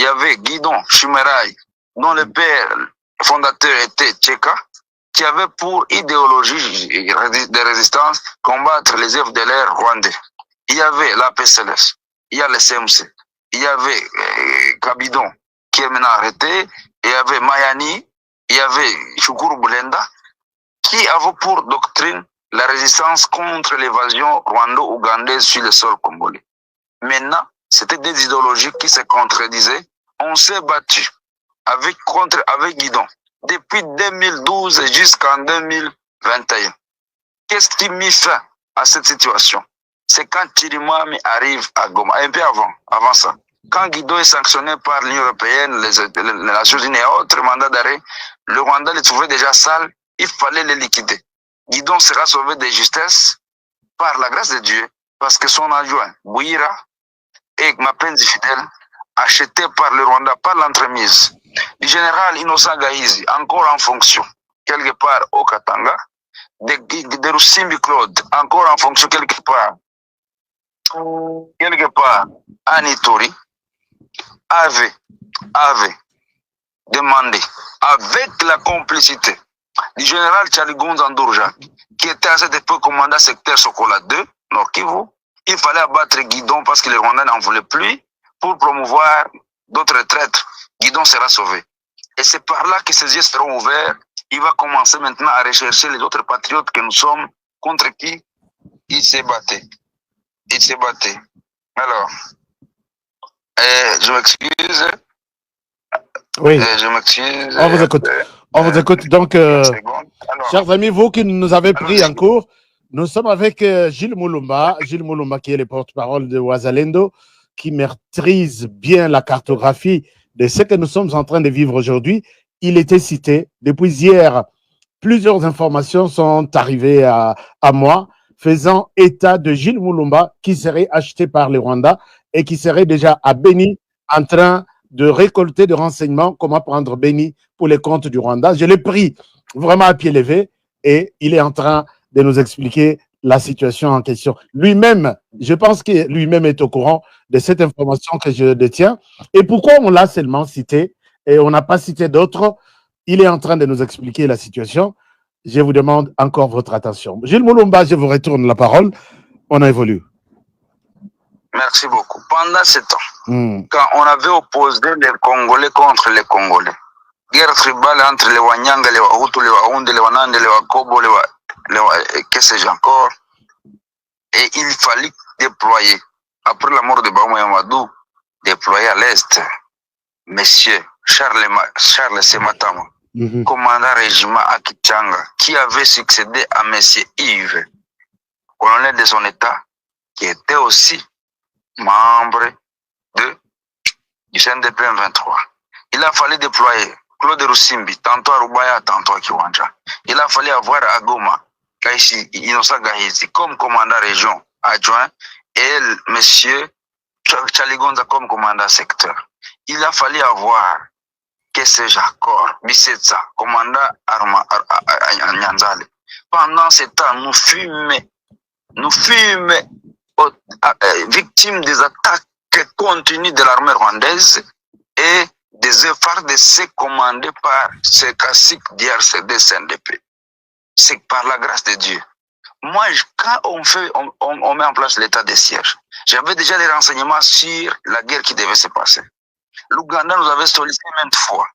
il y avait Guidon Chimerai, dont le père fondateur était Tcheka, qui avait pour idéologie de résistance combattre les FDLR rwandais. Il y avait la PCLS, il y a le CMC, il y avait Kabidon, qui est maintenant arrêté, il y avait Mayani, il y avait Shukuru Bulenda, qui avait pour doctrine la résistance contre l'évasion rwando-ougandaise sur le sol congolais. Maintenant, c'était des idéologies qui se contredisaient. On s'est battu avec Guidon depuis 2012 jusqu'en 2021. Qu'est-ce qui mit fin à cette situation? C'est quand Chirimwami arrive à Goma, un peu avant ça. Quand Guidon est sanctionné par l'Union européenne, les Nations Unies et autres mandats d'arrêt, le Rwanda les trouvait déjà sales, il fallait les liquider. Guidon sera sauvé de justesse par la grâce de Dieu, parce que son adjoint, Bouira, et Mapenzi Fidèle, acheté par le Rwanda, par l'entremise du général Innocent Gahizi, encore en fonction, quelque part au Katanga, de Roussimbi Claude, encore en fonction quelque part à Nitori, avait demandé, avec la complicité du général Tchaligonza Ndourja, qui était à cette époque commandant secteur Sokola 2, Nord Kivu, il fallait abattre Guidon parce que les Rwandais n'en voulaient plus pour promouvoir d'autres traîtres. Guidon sera sauvé. Et c'est par là que ses yeux seront ouverts. Il va commencer maintenant à rechercher les autres patriotes que nous sommes, contre qui il s'est battu. Alors, je m'excuse. Oui. Je m'excuse. On vous écoute. On vous écoute. Donc, chers amis, vous qui nous avez pris en cours, nous sommes avec Gilles Moulumba. Gilles Moulumba qui est le porte-parole de Wazalendo, qui maîtrise bien la cartographie de ce que nous sommes en train de vivre aujourd'hui. Il était cité. Depuis hier, plusieurs informations sont arrivées à moi, faisant état de Gilles Moulumba qui serait acheté par le Rwanda et qui serait déjà à Beni en train de récolter des renseignements, comment prendre Beni pour les comptes du Rwanda. Je l'ai pris vraiment à pied levé et il est en train de nous expliquer la situation en question. Lui-même, je pense que lui-même est au courant de cette information que je détiens. Et pourquoi on l'a seulement cité et on n'a pas cité d'autres? Il est en train de nous expliquer la situation. Je vous demande encore votre attention. Gilles Moulumba, je vous retourne la parole. On a évolué. Merci beaucoup. Pendant ce temps, quand on avait opposé les Congolais contre les Congolais, guerre tribale entre les Wanyanga, les Wahutu, les Wahunde, les Wanande, les Wakobo, que sais-je encore, et il fallait déployer, après la mort de Bamou Yamadou, déployer à l'Est, Monsieur Charles Sematama, commandant régiment à Kichanga, qui avait succédé à Monsieur Yves, colonel de son état, qui était aussi membre du CNDP 23. Il a fallu déployer Claude Roussimbi, tantôt à Rubaya, tantôt à Kiwanja. Il a fallu avoir à Goma, Kaishi Innocent Gahizi comme commandant région adjoint et monsieur Tchaligonza comme commandant secteur. Il a fallu avoir Kesse Jacor, Bissetsa, commandant à Nyanzale. Pendant ce temps, nous fûmes victimes des attaques continues de l'armée rwandaise et des efforts de se commander par ces classiques d'IRCD CNDP. C'est par la grâce de Dieu. Moi, quand on met en place l'état de siège, j'avais déjà les renseignements sur la guerre qui devait se passer. L'Ouganda nous avait sollicité maintes fois.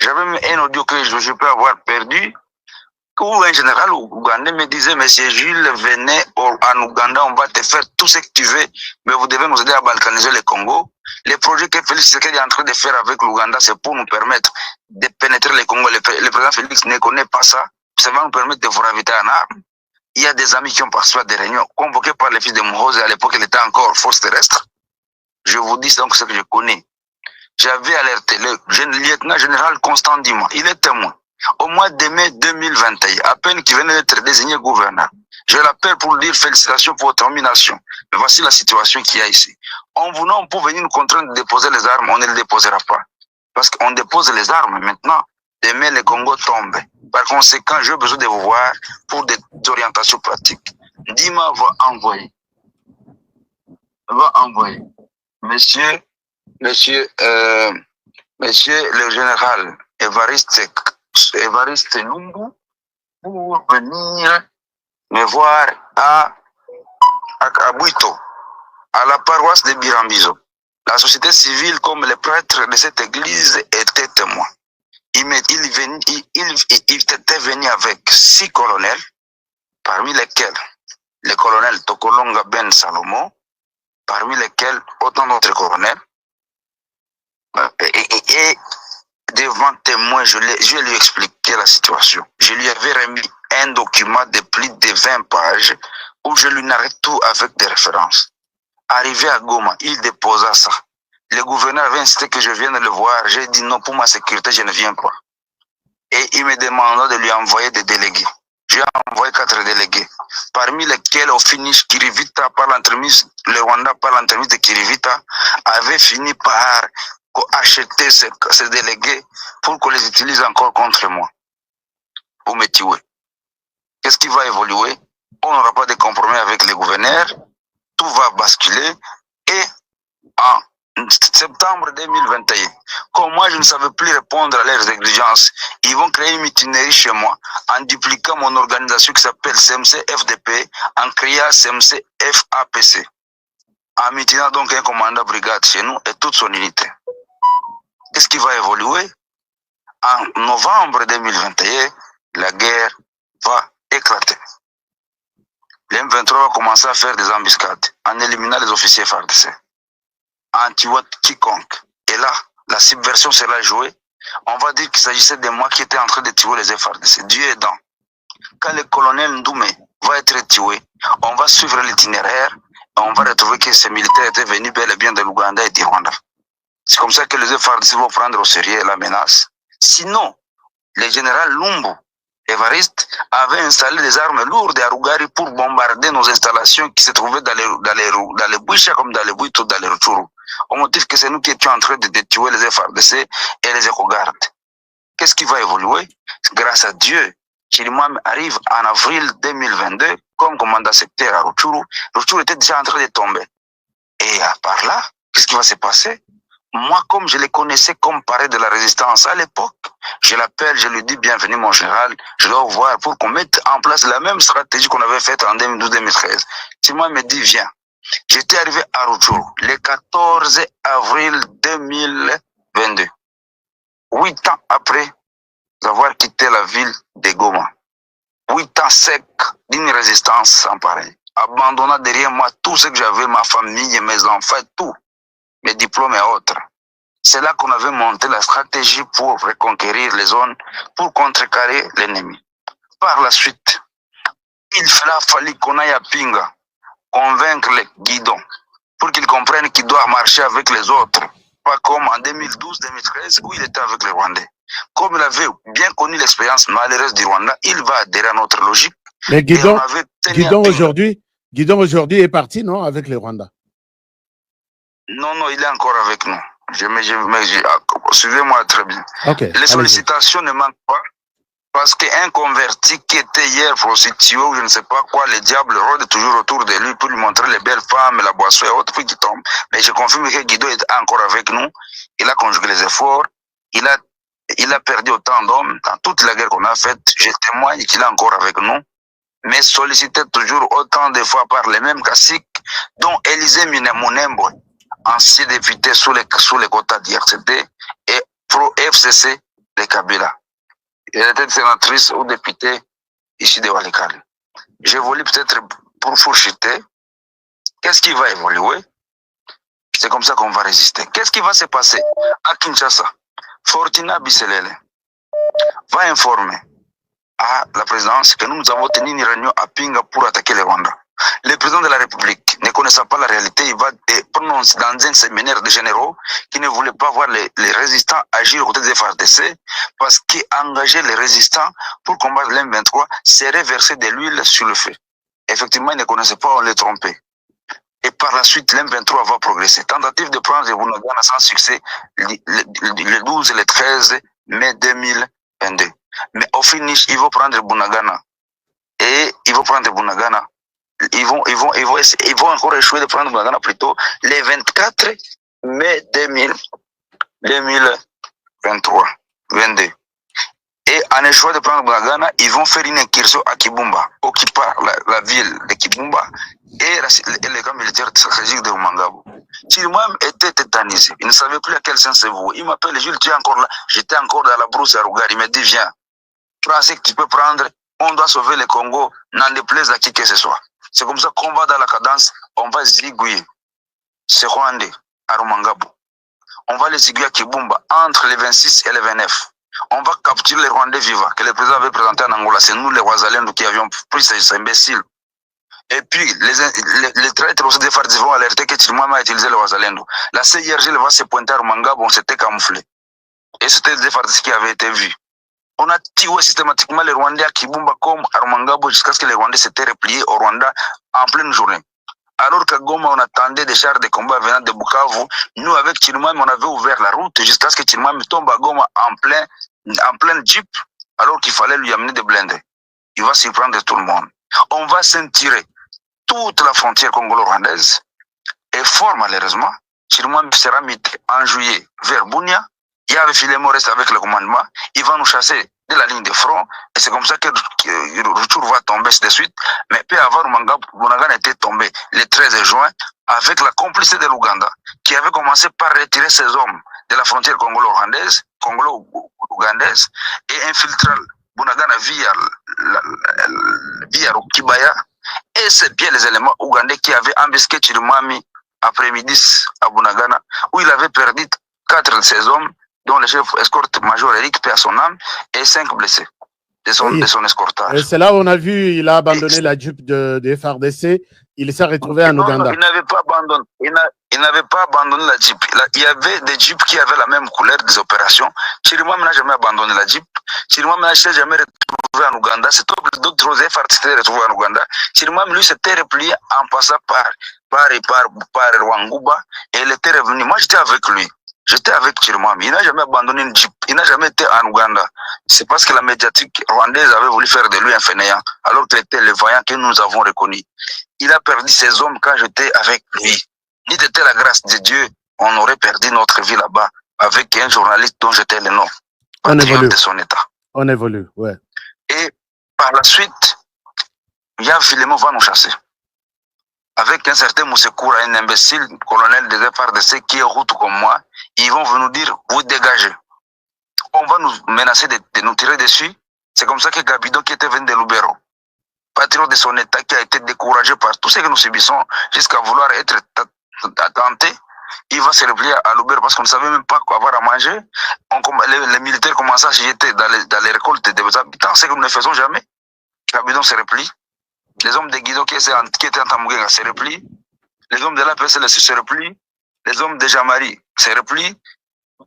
J'avais même un audio que je peux avoir perdu, où un général ougandais me disait, Monsieur Jules, venez en Ouganda, on va te faire tout ce que tu veux, mais vous devez nous aider à balkaniser le Congo. Les projets que Félix Tshisekedi est en train de faire avec l'Ouganda, c'est pour nous permettre de pénétrer le Congo. Le président Félix ne connaît pas ça. Ça va nous permettre de vous raviter en armes. Il y a des amis qui ont participé à des réunions convoquées par les fils de Mohoze. À l'époque, il était encore force terrestre. Je vous dis donc ce que je connais. J'avais alerté le lieutenant général Constant Dima. Il est témoin. Au mois de mai 2021, à peine qu'il venait d'être désigné gouverneur, je l'appelle pour lui dire félicitations pour votre nomination. Mais voici la situation qu'il y a ici. En voulant pour venir nous contraindre de déposer les armes, on ne les déposera pas. Parce qu'on dépose les armes maintenant, demain le Congo tombe. Par conséquent, j'ai besoin de vous voir pour des orientations pratiques. Dima va envoyer. Monsieur Monsieur le général Évariste Lumbu pour venir me voir à Buito, à la paroisse de Birambizo. La société civile comme les prêtres de cette église étaient témoins. Il était venu avec 6 colonels, parmi lesquels le colonel Tokolonga Ben Salomo, parmi lesquels autant d'autres colonels. Et devant témoin, je lui ai expliqué la situation. Je lui avais remis un document de plus de 20 pages où je lui narrais tout avec des références. Arrivé à Goma, il déposa ça. Le gouverneur avait insisté que je vienne le voir. J'ai dit non, pour ma sécurité, je ne viens pas. Et il me demanda de lui envoyer des délégués. J'ai envoyé 4 délégués, parmi lesquels, au finish, Kirivita, par l'entremise, le Rwanda, par l'entremise de Kirivita, avait fini par acheter ces délégués pour qu'on les utilise encore contre moi, pour me tuer. Qu'est-ce qui va évoluer? On n'aura pas de compromis avec les gouverneurs, tout va basculer, et en septembre 2021, comme moi je ne savais plus répondre à leurs exigences, ils vont créer une mutinerie chez moi en dupliquant mon organisation qui s'appelle CMC-FDP, en créant CMC-FAPC, en mutinant donc un commandant brigade chez nous et toute son unité. Qu'est-ce qui va évoluer? En novembre 2021, la guerre va éclater. Le M23 va commencer à faire des embuscades en éliminant les officiers FARDC, en tuant quiconque. Et là, la subversion sera jouée. On va dire qu'il s'agissait de moi qui était en train de tuer les FARDC. Dieu aidant. Quand le colonel Ndoumé va être tué, on va suivre l'itinéraire et on va retrouver que ces militaires étaient venus bel et bien de l'Ouganda et du Rwanda. C'est comme ça que les FARDC vont prendre au sérieux la menace. Sinon, le général Lumbu Évariste avait installé des armes lourdes à Rugari pour bombarder nos installations qui se trouvaient dans les Boucha comme dans les Bouito, dans les Rutshuru. Au motif que c'est nous qui étions en train de tuer les FARDC et les éco-gardes. Qu'est-ce qui va évoluer? Grâce à Dieu, Chirimwami arrive en avril 2022 comme commandant secteur à Rutshuru. Rutshuru était déjà en train de tomber. Et à part là, qu'est-ce qui va se passer? Moi, comme je les connaissais comme paré de la résistance à l'époque, je l'appelle, je lui dis bienvenue mon général, je dois voir pour qu'on mette en place la même stratégie qu'on avait faite en 2012-2013. Simon me dit viens. J'étais arrivé à Rutshuru le 14 avril 2022. 8 ans après avoir quitté la ville de Goma. 8 ans secs d'une résistance sans pareil. Abandonnant derrière moi tout ce que j'avais, ma famille, mes enfants, tout. Mes diplômes et autres. C'est là qu'on avait monté la stratégie pour reconquérir les zones, pour contrecarrer l'ennemi. Par la suite, il a fallu qu'on aille à Pinga, convaincre les guidons, pour qu'ils comprennent qu'ils doivent marcher avec les autres, pas comme en 2012-2013 où il était avec les Rwandais. Comme il avait bien connu l'expérience malheureuse du Rwanda, il va adhérer à notre logique. Mais Guidon aujourd'hui est parti, non, avec les Rwandais? Non, il est encore avec nous. Suivez-moi très bien. Okay, les sollicitations ne manquent pas parce qu'un converti qui était hier prostitué ou je ne sais pas quoi, le diable rôde toujours autour de lui pour lui montrer les belles femmes, la boisson et autres, puis qui tombe. Mais je confirme que Guido est encore avec nous. Il a conjugué les efforts. Il a perdu autant d'hommes dans toute la guerre qu'on a faite. Je témoigne qu'il est encore avec nous. Mais sollicité toujours autant de fois par les mêmes caciques, dont Élisée Munembo, ancien député sous les quotas d'IRCD et pro-FCC de Kabila. Elle était sénatrice ou députée ici de Walikale. Je voulais peut-être pour fourchiter, qu'est-ce qui va évoluer? C'est comme ça qu'on va résister. Qu'est-ce qui va se passer à Kinshasa? Fortina Bisselele va informer à la présidence que nous avons tenu une réunion à Pinga pour attaquer le Rwanda. Le président de la République, ne connaissant pas la réalité, il va prononcer dans un séminaire de généraux qui ne voulait pas voir les résistants agir aux côtés des FARDC parce qu'engager les résistants pour combattre l'M23 serait verser de l'huile sur le feu. Effectivement, il ne connaissait pas, on l'a trompé. Et par la suite, l'M23 va progresser. Tentative de prendre Bunagana sans succès le 12 et le 13 mai 2022. Mais au finish, ils vont prendre Bunagana. Et ils vont prendre Bunagana. Ils vont encore échouer de prendre Bunagana plutôt le 24 mai 2022. 23, 22. Et en échouant de prendre Bunagana, ils vont faire une incursion à Kibumba, occuper la ville de Kibumba et les camps militaires stratégiques de Rumangabo. Chirimwami était tétanisé. Il ne savait plus à quel sens se vouer. Il m'appelle, Jules, tu es encore là. J'étais encore dans la brousse à Rougar. Il me dit, viens, prends ce que tu peux prendre. On doit sauver le Congo, n'en déplaise à qui que ce soit. C'est comme ça qu'on va dans la cadence, on va zigouiller. C'est Rwandais, à Rumangabo. On va les zigouiller à Kibumba entre les 26 et les 29. On va capturer les Rwandais vivants que le président avait présenté en Angola. C'est nous, les Ouazalendo, qui avions pris ces imbéciles. Et puis, les traîtres aussi des FARDC vont alerter que Chirimwami a utilisé les Ouazalendo. La CIRG va se pointer à Rumangabo, on s'était camouflé. Et c'était les FARDC qui avaient été vus. On a tué systématiquement les Rwandais à Kibumba comme à Rumangabo jusqu'à ce que les Rwandais s'étaient repliés au Rwanda en pleine journée. Alors qu'à Goma, on attendait des chars de combat venant de Bukavu. Nous, avec Chirimwami, on avait ouvert la route jusqu'à ce que Chirimwami tombe à Goma en plein jeep, alors qu'il fallait lui amener des blindés. Il va surprendre tout le monde. On va ceinturer toute la frontière congolo-rwandaise. Et fort malheureusement, Chirimwami sera mis en juillet vers Bunia. Il y avait Filemo reste avec le commandement. Il va nous chasser de la ligne de front. Et c'est comme ça que Rutshuru va tomber de suite. Mais peu avant, Bunagana était tombé le 13 juin avec la complicité de l'Ouganda, qui avait commencé par retirer ses hommes de la frontière congolo-ougandaise et infiltrer Bunagana via Kibaya. Et c'est bien les éléments ougandais qui avaient embusqué Chirimwami après-midi à Bunagana, où il avait perdu 4 de ses hommes, dont le chef escorte-major Eric paie à son âme, et 5 blessés de son escortage. Et c'est là où on a vu il a abandonné la Jeep de FARDC. Il s'est retrouvé en Ouganda. Il n'avait pas abandonné. Il n'avait pas abandonné la Jeep. Il y avait des Jeeps qui avaient la même couleur des opérations. Chirimwami n'a jamais abandonné la Jeep. Chirimwami n'a jamais retrouvé en Ouganda. C'est d'autres FARDC s'étaient retrouvés en Ouganda. Chirimwami, lui, s'était replié en passant par Rwanguba et il était revenu. Moi, j'étais avec lui. J'étais avec Chirimwami. Il n'a jamais abandonné une Jeep. Il n'a jamais été en Ouganda. C'est parce que la médiatique rwandaise avait voulu faire de lui un fainéant, alors qu'il était le vaillant que nous avons reconnu. Il a perdu ses hommes quand j'étais avec lui. N'eût été la grâce de Dieu, on aurait perdu notre vie là-bas avec un journaliste dont j'étais le nom. Patriote de son état. On évolue, ouais. Et par la suite, Yav Filemo va nous chasser. Avec un certain Moussekoura, un imbécile colonel des FARDC qui est route comme moi, ils vont nous dire, vous dégagez. On va nous menacer de nous tirer dessus. C'est comme ça que Gabido, qui était venu de Lubero, patriote de son état, qui a été découragé par tout ce que nous subissons, jusqu'à vouloir être tenté, il va se replier à Lubero parce qu'on ne savait même pas quoi avoir à manger. Les militaires commençaient à se jeter dans les récoltes des habitants, ce que nous ne faisons jamais. Gabido se replie. Les hommes de Guido qui étaient en Tamougenga se replient. Les hommes de la PSL se replient. Les hommes de Jamari se replient.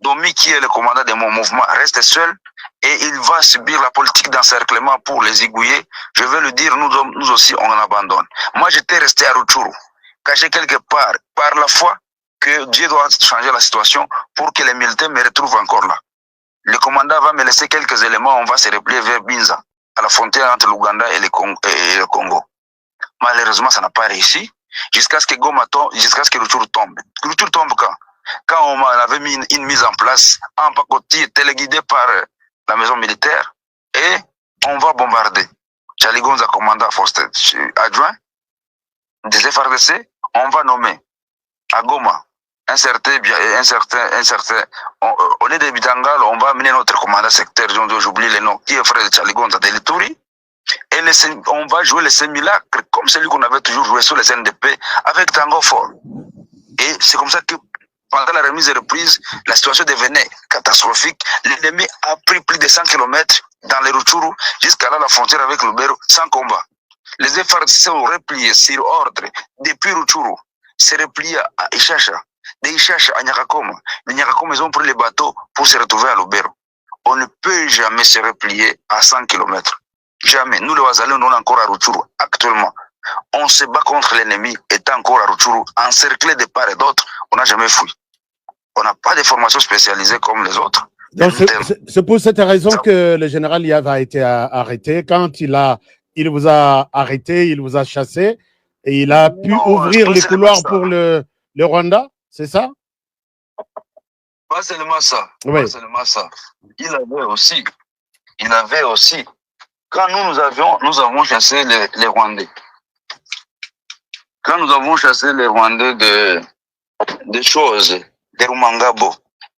Domi, qui est le commandant de mon mouvement, reste seul et il va subir la politique d'encerclement pour les zigouiller. Je vais le dire, nous aussi, on en abandonne. Moi, j'étais resté à Rutshuru, caché quelque part, par la foi que Dieu doit changer la situation pour que les militaires me retrouvent encore là. Le commandant va me laisser quelques éléments, on va se replier vers Binza, à la frontière entre l'Ouganda et le Congo. Malheureusement, ça n'a pas réussi, jusqu'à ce que Rutshuru tombe. Rutshuru tombe quand on avait mis une mise en place, en pacotille, téléguidée par la maison militaire, et on va bombarder. Charlie Gonza, commandant adjoint des FARDC, on va nommer à Goma un certain au lieu de Bitangal, on va amener notre commandant secteur, j'oublie le nom, qui est frère de Charlie Gonza de l'Ituri, et on va jouer le simulacre comme celui qu'on avait toujours joué sur les CNDP avec Tango Fort. Et c'est comme ça que pendant la remise et reprise, la situation devenait catastrophique. L'ennemi a pris plus de 100 km dans les Rutshuru jusqu'à là, la frontière avec Lubero, sans combat. Les FARDC sont repliés sur ordre depuis Rutshuru, se repliés à Ishacha, de Ishacha à Nyakakoma. Les Nyakakoma, ils ont pris les bateaux pour se retrouver à Lubero. On ne peut jamais se replier à 100 km. Jamais. Nous, les Ouazalais, on est encore à Rutshuru actuellement. On se bat contre l'ennemi, étant encore à Rutshuru, encerclé de part et d'autre, on n'a jamais fui. On n'a pas de formation spécialisée comme les autres. Donc, c'est pour cette raison que le général Yav a été arrêté. Quand il vous a arrêté, il vous a chassé et il a pu ouvrir les couloirs pour le Rwanda, c'est ça? Pas seulement ça. Oui. Pas seulement ça. Il avait aussi, quand nous avons chassé les Rwandais. Quand nous avons chassé les Rwandais des choses, des Rumangabo,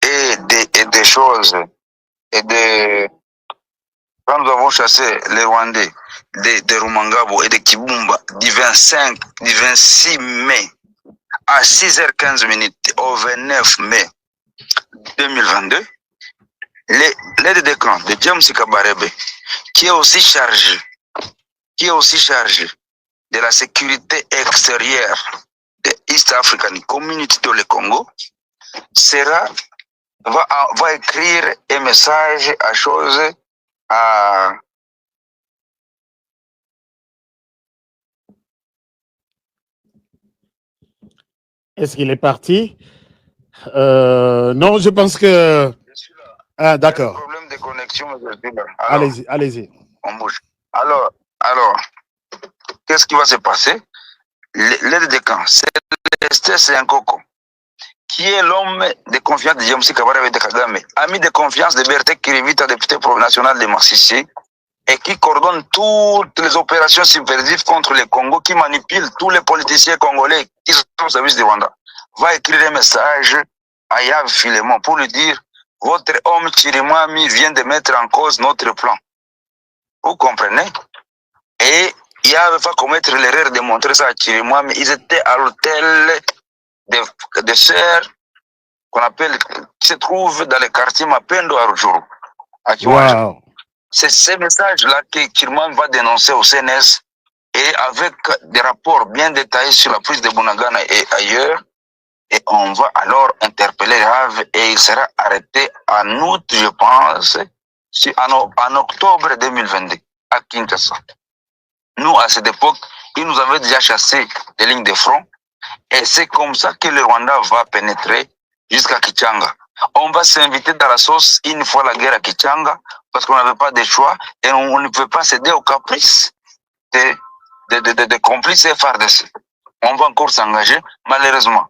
et des choses, quand nous avons chassé les Rwandais, des Rumangabo et des Kibumba, du 26 mai, à 6h15 au 29 mai 2022, l'aide de camp de James Kabarebe, qui est aussi chargé de la sécurité extérieure de East African Community dans le Congo, va écrire un message à chose à Est-ce qu'il est parti? Non, je pense que... Ah, d'accord. Problème de connexion. Allez-y, allez-y. On bouge. Alors, qu'est-ce qui va se passer? L'aide de camp, c'est Estes Nkoko, qui est l'homme de confiance de James Kabarebe de Kagame, ami de confiance de Berté Kirivita, député national de Massissi, et qui coordonne toutes les opérations subversives contre le Congo, qui manipule tous les politiciens congolais qui sont au service du Rwanda, va écrire un message à Yav Filemon pour lui dire: votre homme Chirimwami vient de mettre en cause notre plan. Vous comprenez? Et Yav va commettre l'erreur de montrer ça à Chirimwami. Ils étaient à l'hôtel de sœurs qu'on appelle, qui se trouve dans le quartier Mapendo à Rujuru. Wow. C'est ce message-là que Chirimwami va dénoncer au CNS, et avec des rapports bien détaillés sur la prise de Bunagana et ailleurs. Et on va alors interpeller Yav, et il sera arrêté en août, je pense, en octobre 2022 à Kinshasa. Nous, à cette époque, ils nous avaient déjà chassé des lignes de front, et c'est comme ça que le Rwanda va pénétrer jusqu'à Kichanga. On va s'inviter dans la sauce une fois la guerre à Kichanga, parce qu'on n'avait pas de choix, et on ne peut pas céder aux caprices des complices FARDC. On va encore s'engager, malheureusement.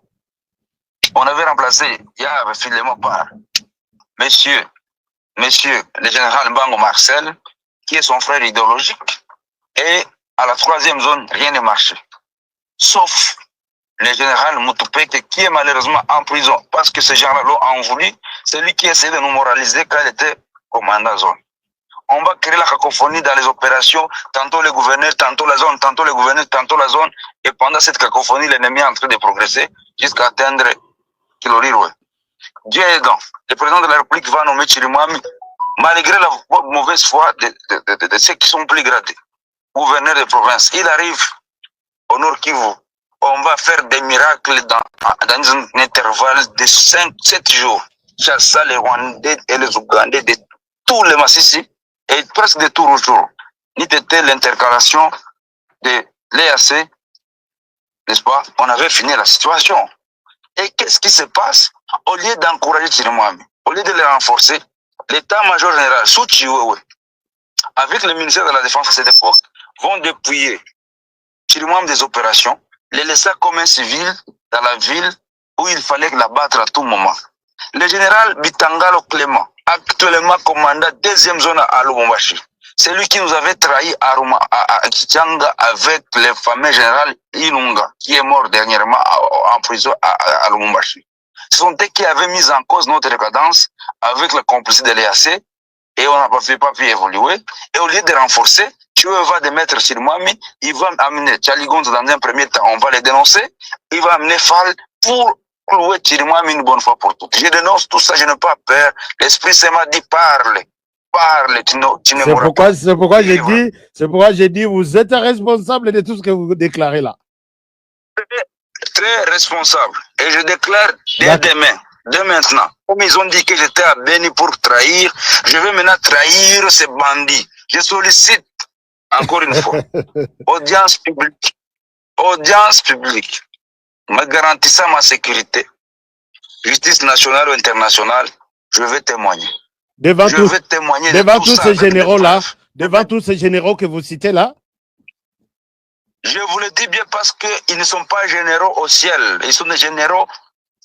On avait remplacé Yav Filemon par monsieur le général Mbango Marcel, qui est son frère idéologique, et à la troisième zone, rien ne marchait. Sauf le général Moutupeke, qui est malheureusement en prison, parce que ces gens-là l'ont en voulu. C'est lui qui essaie de nous moraliser quand il était commandant zone. On va créer la cacophonie dans les opérations, tantôt le gouverneur, tantôt la zone, tantôt le gouverneur, tantôt la zone, et pendant cette cacophonie, l'ennemi est en train de progresser jusqu'à atteindre Kiloriroe. Dieu aidant, le président de la République va nommer Chirimwami, malgré la mauvaise foi de ceux qui sont plus gradés. Gouverneur de province, il arrive au Nord Kivu. On va faire des miracles dans un intervalle de 5-7 jours. Chasser les Rwandais et les Ougandais de tous les Massissi et presque de tout Rujuru. N'était l'intercalation de l'EAC, n'est-ce pas? On avait fini la situation. Et qu'est-ce qui se passe? Au lieu d'encourager Chirimwami, au lieu de les renforcer, l'état-major général Souchiwewe, avec le ministère de la Défense à cette époque, vont dépouiller Chirimwami des opérations, les laisser comme un civil dans la ville où il fallait l'abattre à tout moment. Le général Bitangalo Clément, actuellement commandant deuxième zone à Lubumbashi, c'est lui qui nous avait trahi à Kichanga avec le fameux général Ilunga, qui est mort dernièrement en prison à Lubumbashi. Ce sont eux qui avaient mis en cause notre décadence avec la complicité de l'EAC, et on n'a pas pu évoluer. Et au lieu de renforcer, tu vas de mettre sur Mwami, il va amener Tchaligonze dans un premier temps, on va les dénoncer, il va amener Fall pour clouer Chirimwami une bonne fois pour toutes. Je dénonce tout ça, je n'ai pas peur. L'Esprit Saint m'a dit parle, tu ne mourras pas. C'est pourquoi j'ai dit, vous êtes responsable de tout ce que vous déclarez là. Très responsable. Et je déclare dès maintenant, comme ils ont dit que j'étais à Beni pour trahir, je vais maintenant trahir ces bandits. Je sollicite, encore une fois, audience publique, me garantissant ma sécurité, justice nationale ou internationale, je vais témoigner. Devant tous ces généraux-là, devant tous ces généraux que vous citez là? Je vous le dis bien parce qu'ils ne sont pas généraux au ciel, ils sont des généraux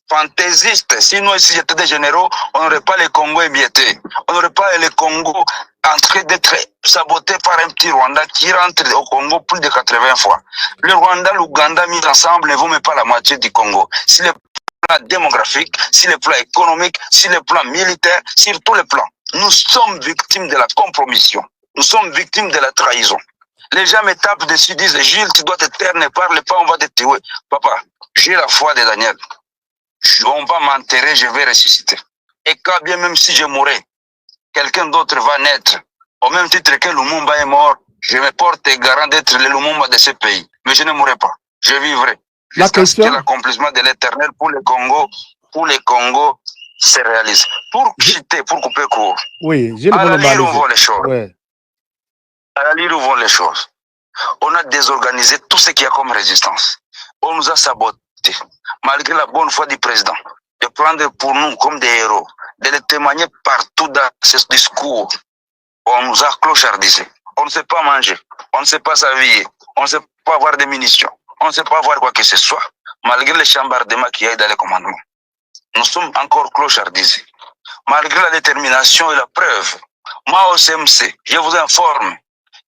fantaisistes. Sinon, si j'étais des généraux, on n'aurait pas les Congo émiettés. On n'aurait pas les Congo en train d'être sabotés par un petit Rwanda qui rentre au Congo plus de 80 fois. Le Rwanda, l'Ouganda mis ensemble ne vaut même pas la moitié du Congo. Si le plan démographique, si le plan économique, si le plan militaire, sur tous les plans, nous sommes victimes de la compromission. Nous sommes victimes de la trahison. Les gens me tapent dessus, disent, Gilles, tu dois te taire, ne parle pas, on va te tuer. Papa, j'ai la foi de Daniel. On va m'enterrer, je vais ressusciter. Et quand bien même si je mourrai, quelqu'un d'autre va naître. Au même titre que Lumumba est mort, je me porte garant d'être le Lumumba de ce pays. Mais je ne mourrai pas. Je vivrai. Jusqu'à ce que l'accomplissement de l'éternel pour le Congo se réalise. Pour quitter, pour couper court. Oui, à la lire où vont les choses. Ouais. À la lire où vont les choses. On a désorganisé tout ce qu'il y a comme résistance. On nous a saboté. Malgré la bonne foi du président, de prendre pour nous comme des héros, de les témoigner partout dans ce discours, on nous a clochardisés. On ne sait pas manger, on ne sait pas s'habiller, on ne sait pas avoir des munitions, on ne sait pas avoir quoi que ce soit, malgré les chambardements qu'il y a dans les commandements. Nous sommes encore clochardisés. Malgré la détermination et la preuve, moi au CMC, je vous informe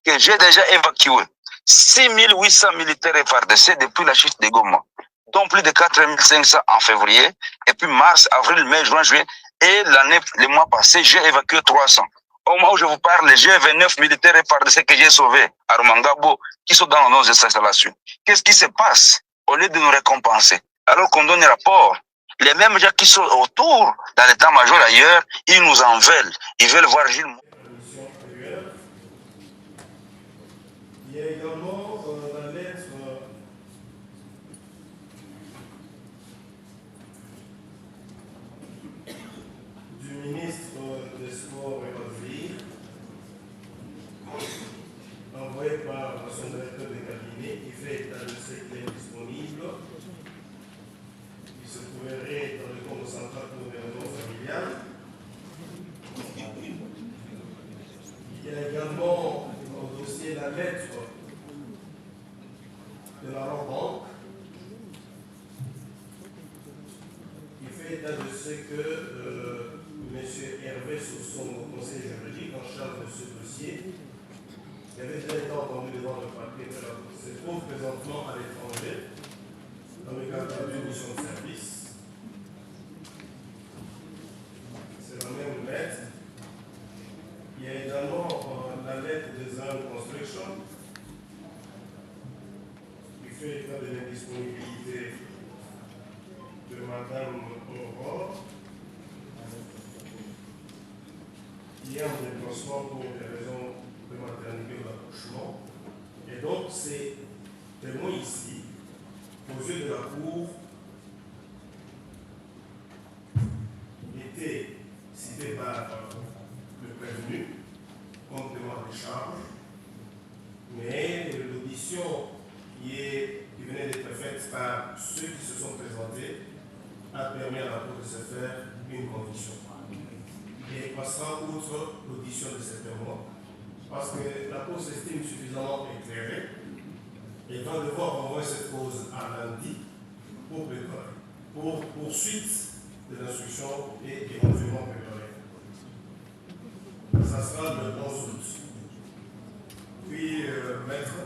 que j'ai déjà évacué 6800 militaires FARDC depuis la chute de Goma, dont plus de 4500 en février, et puis mars, avril, mai, juin, juillet, et le mois passé, j'ai évacué 300. Au moment où je vous parle, j'ai 29 militaires FARDC que j'ai sauvés à Rumangabo, qui sont dans nos installations. Qu'est-ce qui se passe? Au lieu de nous récompenser, alors qu'on donne un rapport, les mêmes gens qui sont autour, dans l'état-major ailleurs, ils nous en veulent. Ils veulent voir Gilles. Il y a également la lettre du ministre des Sports et Loisirs, envoyée par son directeur de cabinet, qui fait état de ses clés disponibles, qui se trouverait dans le compte central pour le gouvernement familial. Il y a également au dossier la lettre de la banque qui fait état de ce que M. Hervé Sousson, conseiller juridique en charge de ce dossier, qui avait déjà été entendu devant le parquet, se trouve présentement à l'étranger dans le cadre d'une mission de service. C'est la même lettre. Il y a également la lettre des Design Construction qui fait état de l'indisponibilité de Mme Aurore, qui est en déplacement pour des raisons de maternité ou d'accouchement. Et donc, ces témoins ici, aux yeux de la Cour, étaient cités par le prévenu compte tenu des charges, mais l'audition qui venait d'être faite par ceux qui se sont présentés a permis à la Cour de se faire une conviction. Et passera outre l'audition de ces témoins, parce que la Cour s'estime suffisamment éclairée et va devoir renvoyer cette cause à lundi pour poursuite de l'instruction et éventuellement préparée. Ça sera le 11 août. Puis, maître.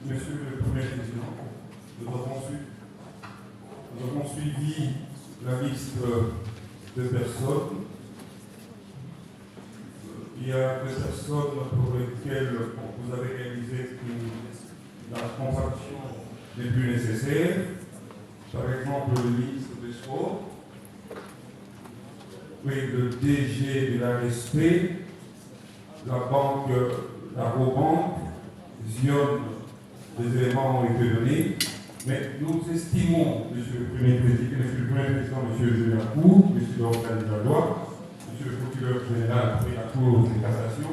Monsieur le Premier Président, nous avons suivi la liste de personnes. Il y a des personnes pour lesquelles vous avez réalisé que la transaction n'est plus nécessaire. Par exemple, le ministre des Sports, le DG de l'ASP, la banque, la Robanque, Zion, les éléments ont été donnés, mais nous estimons, Monsieur le Premier Président, Monsieur le Juge de la Cour, Monsieur l'organe de la loi, Monsieur le procureur général de la Cour de cassation,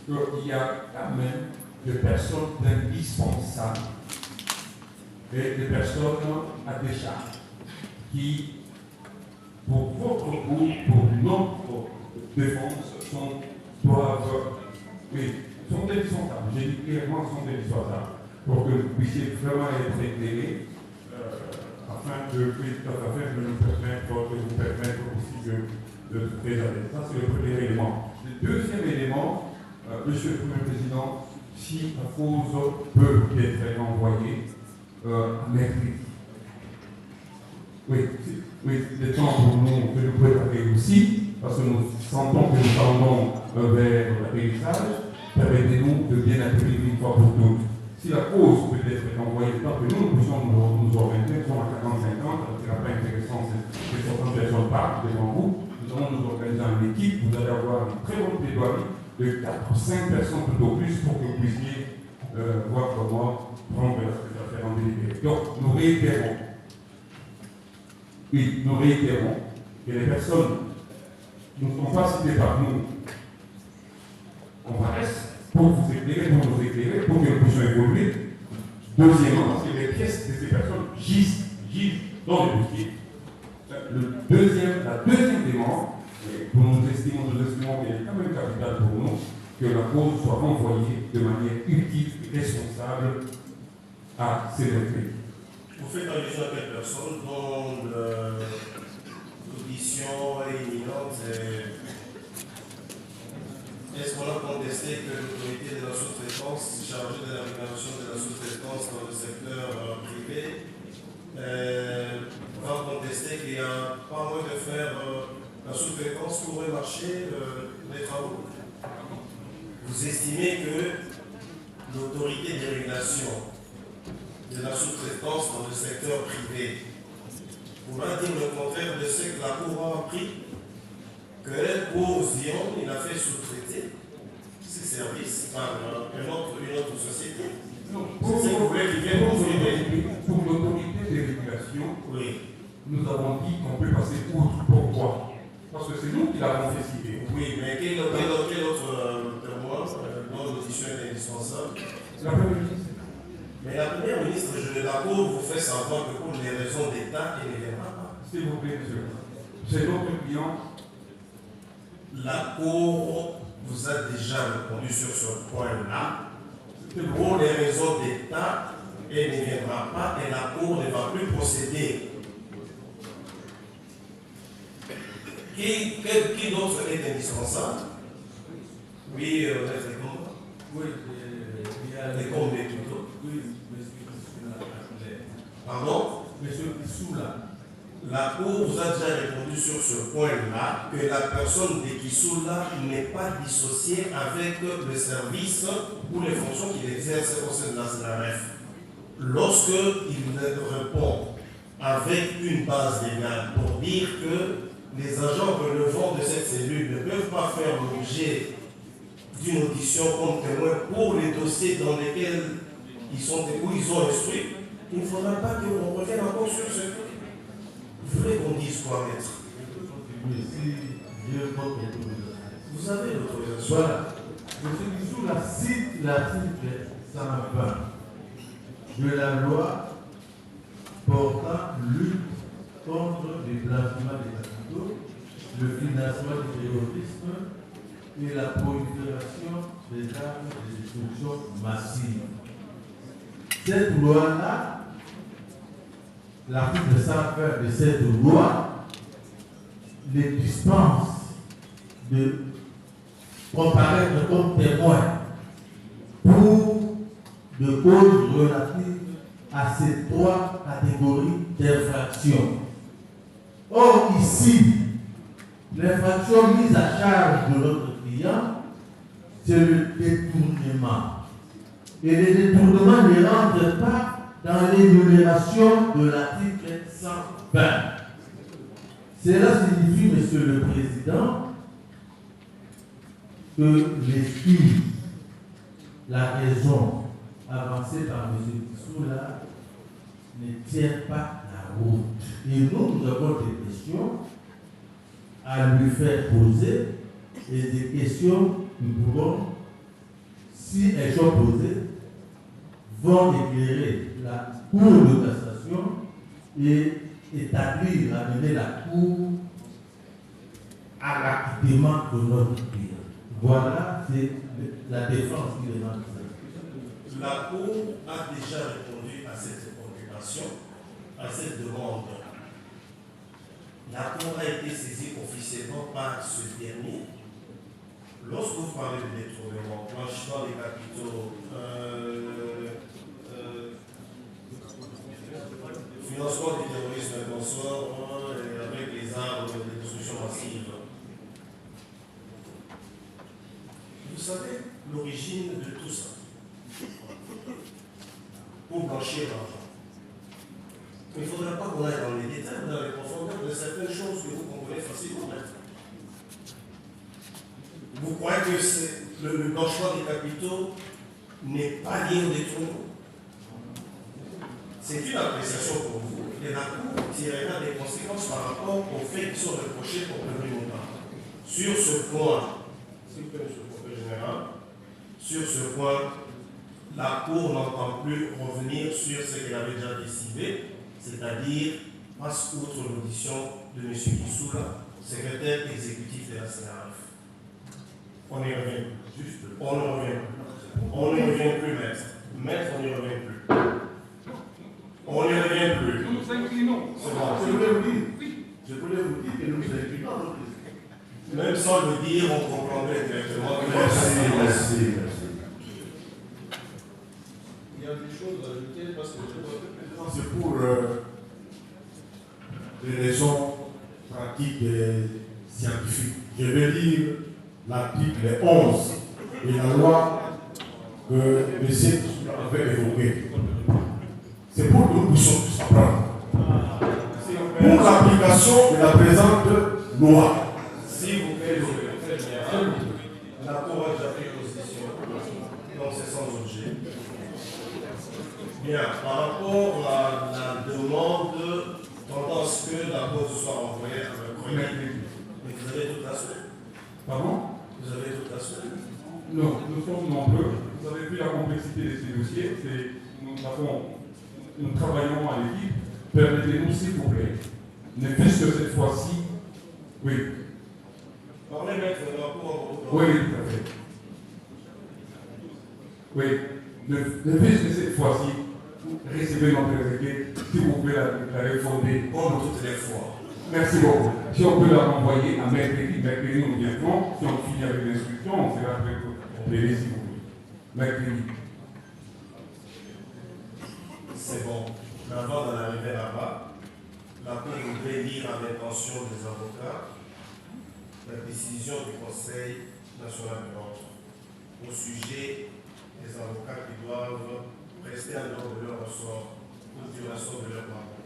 qu'il y a quand même des personnes indispensables et des personnes à décharge qui, pour votre cours, pour notre défense, sont indispensables. J'ai dit clairement sont indispensables pour que vous puissiez vraiment être éclairés afin que le président d'affaires nous permette de vous permettre aussi de traiter avec. Ça, c'est le premier élément. Le deuxième élément, Monsieur le Premier Président, si la cause peut être envoyée à mercredi. Oui, le temps pour nous de nous préparer aussi, parce que nous sentons que nous tendons vers l'atterrissage. Permettez-nous de bien accueillir une fois pour toutes. Si la cause peut être envoyée, tant que nous puissions nous organiser, nous sommes à 40-50, c'est pas intéressant, c'est cette situation de part devant vous. Nous allons nous organiser en équipe, vous allez avoir une très bonne plaidoirie de 4-5 personnes tout au plus pour que vous puissiez voir comment prendre cette affaire en délibéré. Donc, nous réitérons que les personnes qui ne sont pas citées par nous comparaissent pour vous éclairer, pour nous éclairer, pour que nous puissions évoluer. Deuxièmement, parce que les pièces de ces personnes gisent dans le dossier. La deuxième demande, nous estimons qu'il est quand même capital pour nous que la cause soit renvoyée de manière utile et responsable à ces retraités. Vous faites allusion à quelle personne dont l'audition est imminente? Est-ce qu'on a contesté que l'autorité de la sous-traitance chargée de la régulation de la sous-traitance dans le secteur privé va contester qu'il n'y a pas moyen de faire la sous-traitance pour le marché des travaux? Vous estimez que l'autorité de régulation de la sous-traitance dans le secteur privé pourra dire le contraire de ce que la Cour a appris, que pour Zion, il a fait sous-traiter ses services par une autre société? Pour l'autorité de régulation, oui. Nous avons dit qu'on peut passer outre. Pourquoi? Parce que c'est nous qui l'avons décidé. Oui, mais quel autre témoin dont l'audition est indispensable? La Première ministre. Mais la Première ministre, la Cour vous fait savoir que pour les raisons d'État, elle ne viendra pas. S'il vous plaît, monsieur. C'est notre client. La Cour vous a déjà répondu sur ce point-là. Pour les raisons d'État, elle ne viendra pas et la Cour ne va plus procéder. Qui d'autre est indispensable? Oui, les comptes. Oui, il y a les comptes plutôt. Oui, monsieur. Pardon? Monsieur Kissoula. La Cour vous a déjà répondu sur ce point-là, que la personne de Kissoula n'est pas dissociée avec le service ou les fonctions qu'il exerce au sein de la SNRF. Lorsqu'il répond avec une base légale pour dire que les agents relevant de cette cellule ne peuvent pas faire l'objet d'une audition comme témoin pour les dossiers dans lesquels où ils ont instruit, il ne faudra pas qu'on revienne encore sur ce truc. Vous voulez qu'on dise quoi, maître? Vous avez l'autorisation. Voilà. Je suis sous l'article 120 de la loi portant lutte contre le blanchiment des capitaux, le financement du terrorisme et la prolifération des armes de destruction massive. Cette loi-là, l'article 120 de cette loi, les dispense de comparaître comme témoin pour de causes relatives à ces trois catégories d'infractions. Or, ici, l'infraction mise à charge de notre client, c'est le détournement. Et le détournement ne rentre pas dans l'énumération de l'article 120. Cela signifie, Monsieur le Président, que l'excuse, la raison avancée par M. Kissoula ne tient pas la route. Et nous avons des questions à lui faire poser et des questions que nous pourrons, si elles sont posées, vont éclairer la Cour de cassation et établir, amener la Cour à l'acquittement de notre client. Voilà, c'est la défense qui demande ça. La Cour a déjà répondu à cette préoccupation à cette demande, la Cour a été saisie officiellement par ce dernier. Lorsque vous parlez de détournement, blanchiment des capitaux, financement du terrorisme et consort, avec les armes de destruction massive, vous savez l'origine de tout ça pour blanchir l'argent. Il ne faudra pas qu'on aille dans les détails, dans les profondeurs de certaines choses que vous comprenez facilement. Vous croyez que le blanchiment des capitaux n'est pas lié au détournement? C'est une appréciation pour vous, et la Cour tirera des conséquences par rapport aux faits qui sont reprochés au premier montant. Sur ce point, s'il vous plaît, monsieur le procureur général, sur ce point, la Cour n'entend plus revenir sur ce qu'elle avait déjà décidé, c'est-à-dire passe outre l'audition de M. Kissoula, secrétaire exécutif de la CNRF. On y revient. Juste. On ne revient plus. On n'y revient plus, maître. Maître, on n'y revient plus. On n'y revient plus. Nous nous inclinons. C'est bon. Je voulais vous dire, que nous nous inclinons. Même sans le dire, on comprendrait directement. Merci. Il y a des choses à ajouter parce que c'est pour des raisons pratiques et scientifiques. Je vais lire l'article 11 de la loi que M. avait évoquée. C'est pour que nous puissions tous apprendre. Pour l'application de la présente loi. Si vous faites bien, la Cour a déjà pris position, donc c'est sans objet. Bien, par rapport à la demande tendant à ce que la cause soit envoyée à un courrier, mais vous avez toute la semaine. Pardon? Vous avez toute la semaine. Non, nous sommes nombreux. Vous avez vu la complexité de ces dossiers. Nous travaillons à l'équipe. Permettez-nous, s'il vous plaît, ne fût-ce que cette fois-ci. Oui. Parlez, maître, de la Cour. Oui, tout à fait. Oui. Ne fût-ce que cette fois-ci, recevez notre équipe, si vous pouvez la refonder. Comme toutes les fois. Merci beaucoup. Si on peut la renvoyer à mercredi, nous viendrons. Si on finit avec l'instruction, on sera prêt pour plaider, si vous voulez. Mercredi. C'est bon. Avant d'en arriver là-bas, la Cour voudrait lire à l'intention des avocats la décision du Conseil national de l'ordre au sujet des avocats qui doivent rester en dehors de leur ressort pour duration de leur mandat.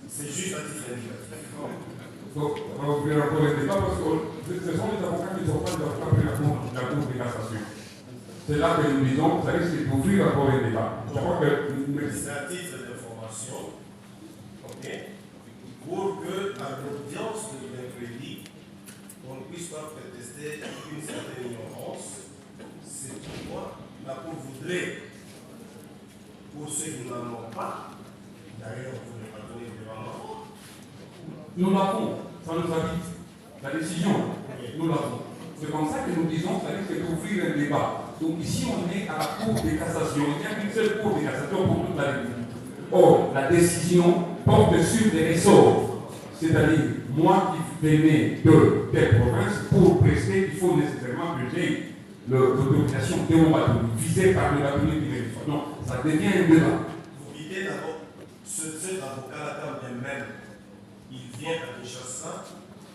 C'est juste à titre indicatif. Donc, on va ouvrir encore le débat parce que ce sont les avocats qui ne sont pas des avocats de la Cour de cassation. C'est là que nous disons, ça risque d'ouvrir encore le débat. Je crois que c'est à titre d'information, ok, pour que à l'audience de mercredi, on ne puisse pas prétester une certaine ignorance. C'est pourquoi la Cour voudrait, pour ceux qui n'en ont pas, d'ailleurs, vous ne pas donner devant nous l'avons, ça nous habite. La décision, nous l'avons. C'est comme ça que nous disons, ça risque d'ouvrir un débat. Donc ici, on est à la Cour de cassation. Il n'y a qu'une seule Cour de cassation pour toute la République. Or, la décision porte sur des ressorts. C'est-à-dire, moi qui venais de telle province, pour prester, il faut nécessairement que j'ai l'autorisation de mon bateau, visée par le cabinet du territoire. Donc, ça devient un débat. Vous guidez d'abord cet avocat-là, quand bien même, il vient à Kinshasa,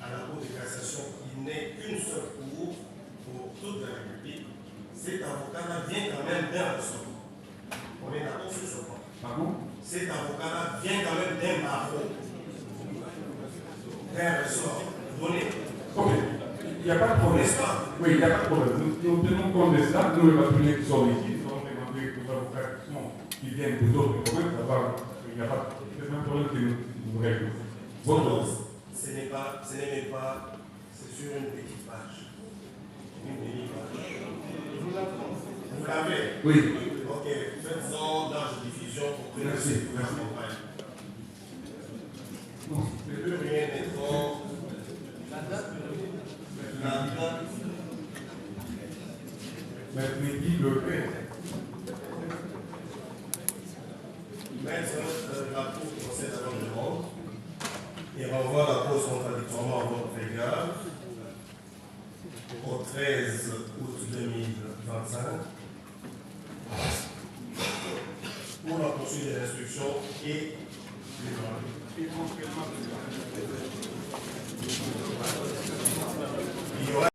à la Cour de cassation, il n'est qu'une seule cour pour toute la République. Cet avocat-là vient quand même d'un ressort. On est d'accord sur ce point. Pardon? Cet avocat-là vient quand même d'un barreau, d'un ressort donné. Ok, il n'y a pas de problème. N'est-ce pas? Oui, il n'y a pas de problème. Nous tenons compte de ça. Nous, les bâtonniers qui sont ici, nous avons demandé aux avocats qui viennent des autres provinces, il n'y a pas de problème que nous réglons. Ce n'est même pas, c'est sur une petite page. Une petite page. Vous l'avez? Oui. Ok, faites-en large diffusion pour que Merci. Plus rien n'est trop. La date. Mercredi le 20. Maître, au 13 août 2025 pour la poursuite des instructions et il y aura